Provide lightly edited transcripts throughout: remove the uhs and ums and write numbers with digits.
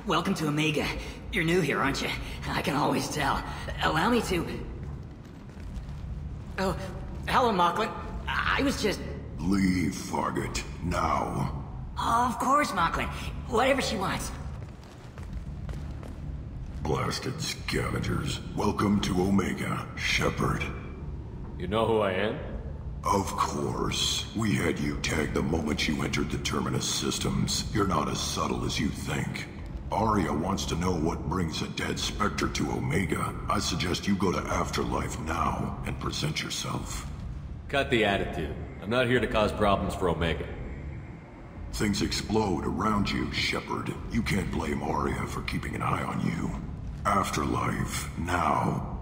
Welcome to Omega. You're new here, aren't you? I can always tell. Allow me to... Oh, hello, Mocklin. I was just... Leave, Fargate. Now. Of course, Mocklin. Whatever she wants. Blasted scavengers. Welcome to Omega, Shepard. You know who I am? Of course. We had you tagged the moment you entered the Terminus systems. You're not as subtle as you think. Aria wants to know what brings a dead Spectre to Omega. I suggest you go to Afterlife now and present yourself. Cut the attitude. I'm not here to cause problems for Omega. Things explode around you, Shepard. You can't blame Aria for keeping an eye on you. Afterlife, now.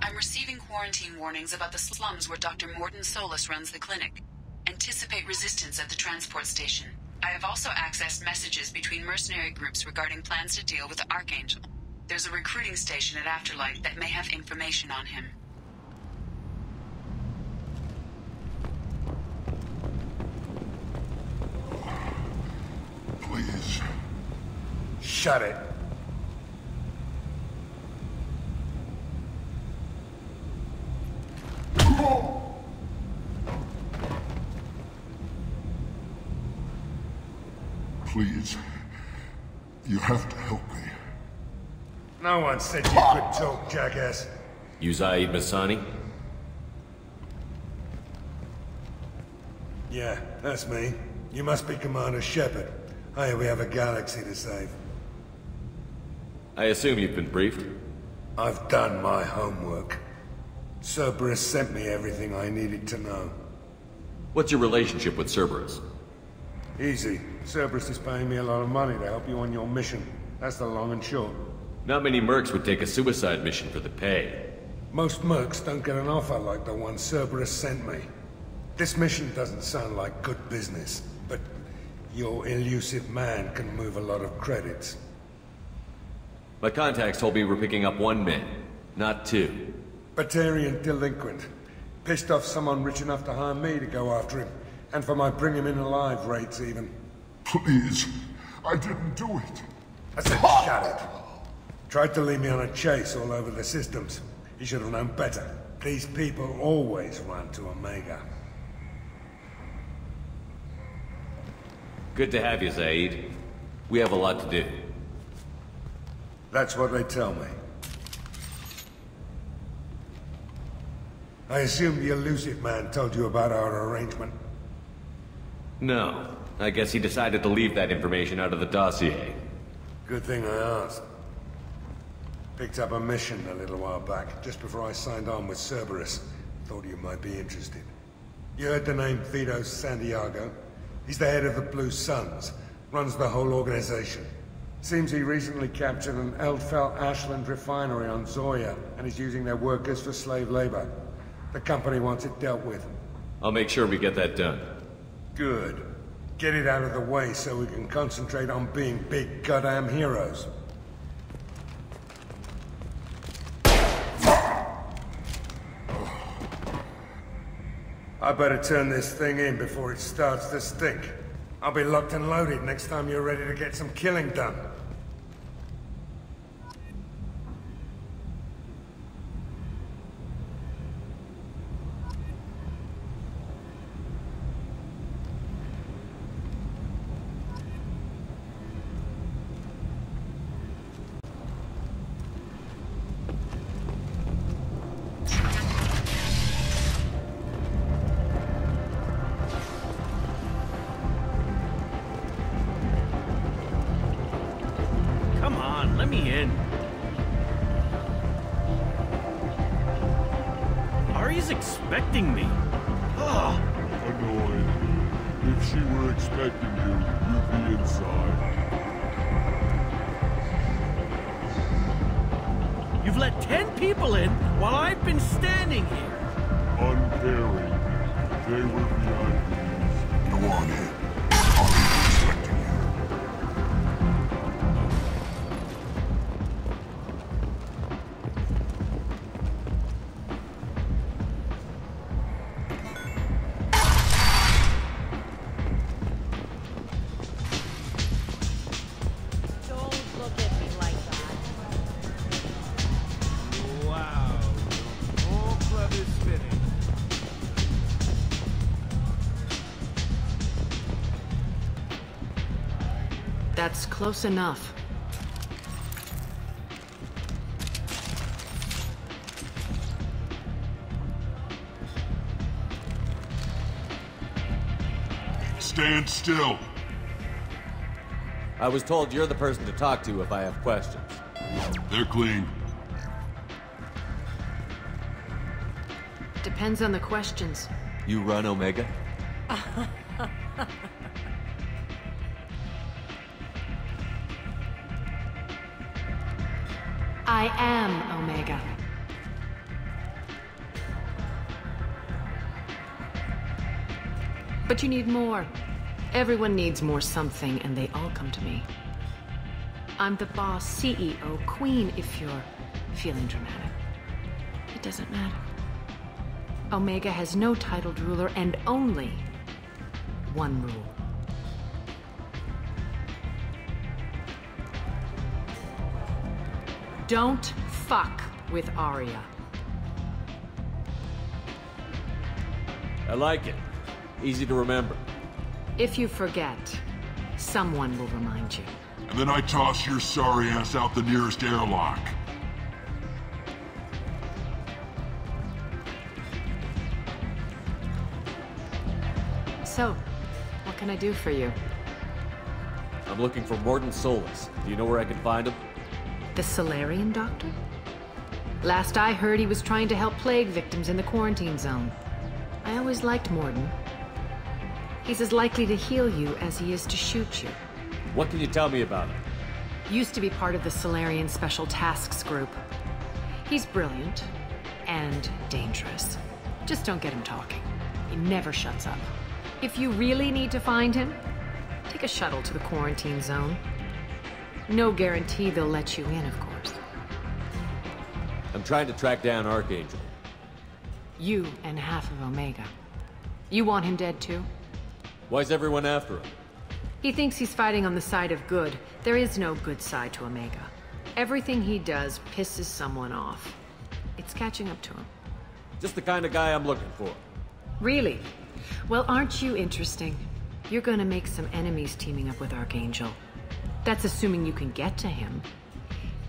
I'm receiving quarantine warnings about the slums where Dr. Morton Solus runs the clinic. Anticipate resistance at the transport station. I have also accessed messages between mercenary groups regarding plans to deal with the Archangel. There's a recruiting station at Afterlife that may have information on him. Please. Shut it. Please. You have to help me. No one said you could talk, jackass. You Zaeed Masani? Yeah, that's me. You must be Commander Shepard. Hey, we have a galaxy to save. I assume you've been briefed? I've done my homework. Cerberus sent me everything I needed to know. What's your relationship with Cerberus? Easy. Cerberus is paying me a lot of money to help you on your mission. That's the long and short. Not many mercs would take a suicide mission for the pay. Most mercs don't get an offer like the one Cerberus sent me. This mission doesn't sound like good business, but your elusive man can move a lot of credits. My contacts told me we're picking up one man, not two. Batarian delinquent. Pissed off someone rich enough to hire me to go after him. And for my bring him in alive rates even. Please. I didn't do it. I said shut it. Tried to lead me on a chase all over the systems. He should have known better. These people always run to Omega. Good to have you, Zaeed. We have a lot to do. That's what they tell me. I assume the elusive man told you about our arrangement? No. I guess he decided to leave that information out of the dossier. Good thing I asked. Picked up a mission a little while back, just before I signed on with Cerberus. Thought you might be interested. You heard the name Vito Santiago? He's the head of the Blue Suns, runs the whole organization. Seems he recently captured an Eldfell Ashland refinery on Zoya, and is using their workers for slave labor. The company wants it dealt with. I'll make sure we get that done. Good. Get it out of the way so we can concentrate on being big goddamn heroes. I better turn this thing in before it starts to stink. I'll be locked and loaded next time you're ready to get some killing done. Let me in. Aria's expecting me. Ugh. Annoying. If she were expecting you, you'd be inside. You've let 10 people in while I've been standing here. Uncaring. They were VIPs. Go on in. I'll be expecting you. That's close enough. Stand still. I was told you're the person to talk to if I have questions. They're clean. Depends on the questions. You run Omega? I am Omega. But you need more. Everyone needs more something, and they all come to me. I'm the boss, CEO, queen, if you're feeling dramatic. It doesn't matter. Omega has no titled ruler and only one rule. Don't fuck with Aria. I like it. Easy to remember. If you forget, someone will remind you. And then I toss your sorry ass out the nearest airlock. So, what can I do for you? I'm looking for Morton Solus. Do you know where I can find him? The Solarian doctor? Last I heard, he was trying to help plague victims in the quarantine zone. I always liked Morton. He's as likely to heal you as he is to shoot you. What can you tell me about him? Used to be part of the Solarian Special Tasks Group. He's brilliant and dangerous. Just don't get him talking. He never shuts up. If you really need to find him, take a shuttle to the quarantine zone. No guarantee they'll let you in, of course. I'm trying to track down Archangel. You and half of Omega. You want him dead too? Why's everyone after him? He thinks he's fighting on the side of good. There is no good side to Omega. Everything he does pisses someone off. It's catching up to him. Just the kind of guy I'm looking for. Really? Well, aren't you interesting? You're gonna make some enemies teaming up with Archangel. That's assuming you can get to him.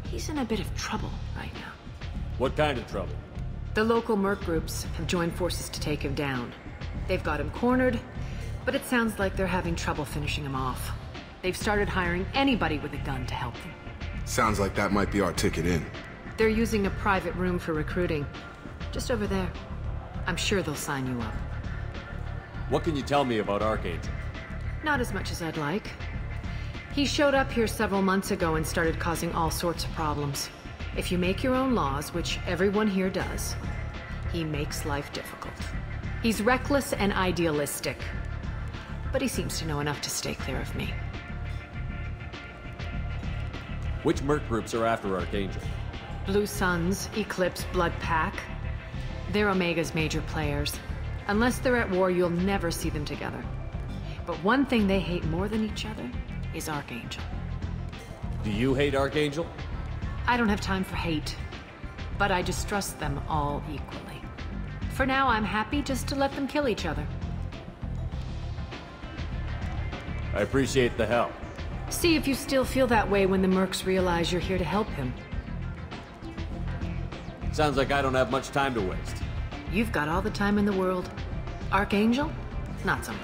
He's in a bit of trouble right now. What kind of trouble? The local merc groups have joined forces to take him down. They've got him cornered, but it sounds like they're having trouble finishing him off. They've started hiring anybody with a gun to help them. Sounds like that might be our ticket in. They're using a private room for recruiting. Just over there. I'm sure they'll sign you up. What can you tell me about Archangel? Not as much as I'd like. He showed up here several months ago and started causing all sorts of problems. If you make your own laws, which everyone here does, he makes life difficult. He's reckless and idealistic, but he seems to know enough to stay clear of me. Which merc groups are after Archangel? Blue Suns, Eclipse, Blood Pack. They're Omega's major players. Unless they're at war, you'll never see them together. But one thing they hate more than each other is Archangel. Do you hate Archangel? I don't have time for hate, but I distrust them all equally. For now, I'm happy just to let them kill each other. I appreciate the help. See if you still feel that way when the mercs realize you're here to help him. Sounds like I don't have much time to waste. You've got all the time in the world. Archangel? Not so much.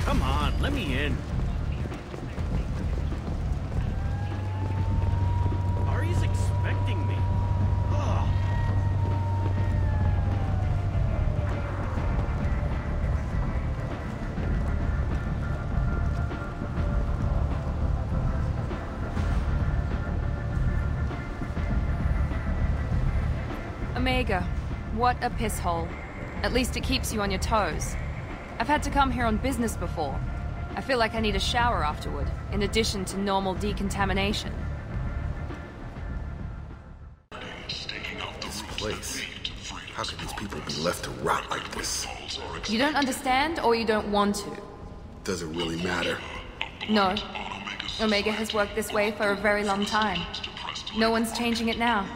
Come on, let me in. Aria's expecting me. Ugh. Omega. What a piss hole. At least it keeps you on your toes. I've had to come here on business before. I feel like I need a shower afterward, in addition to normal decontamination. This place. How could these people be left to rot like this? You don't understand, or you don't want to? Does it really matter? No. Omega has worked this way for a very long time. No one's changing it now.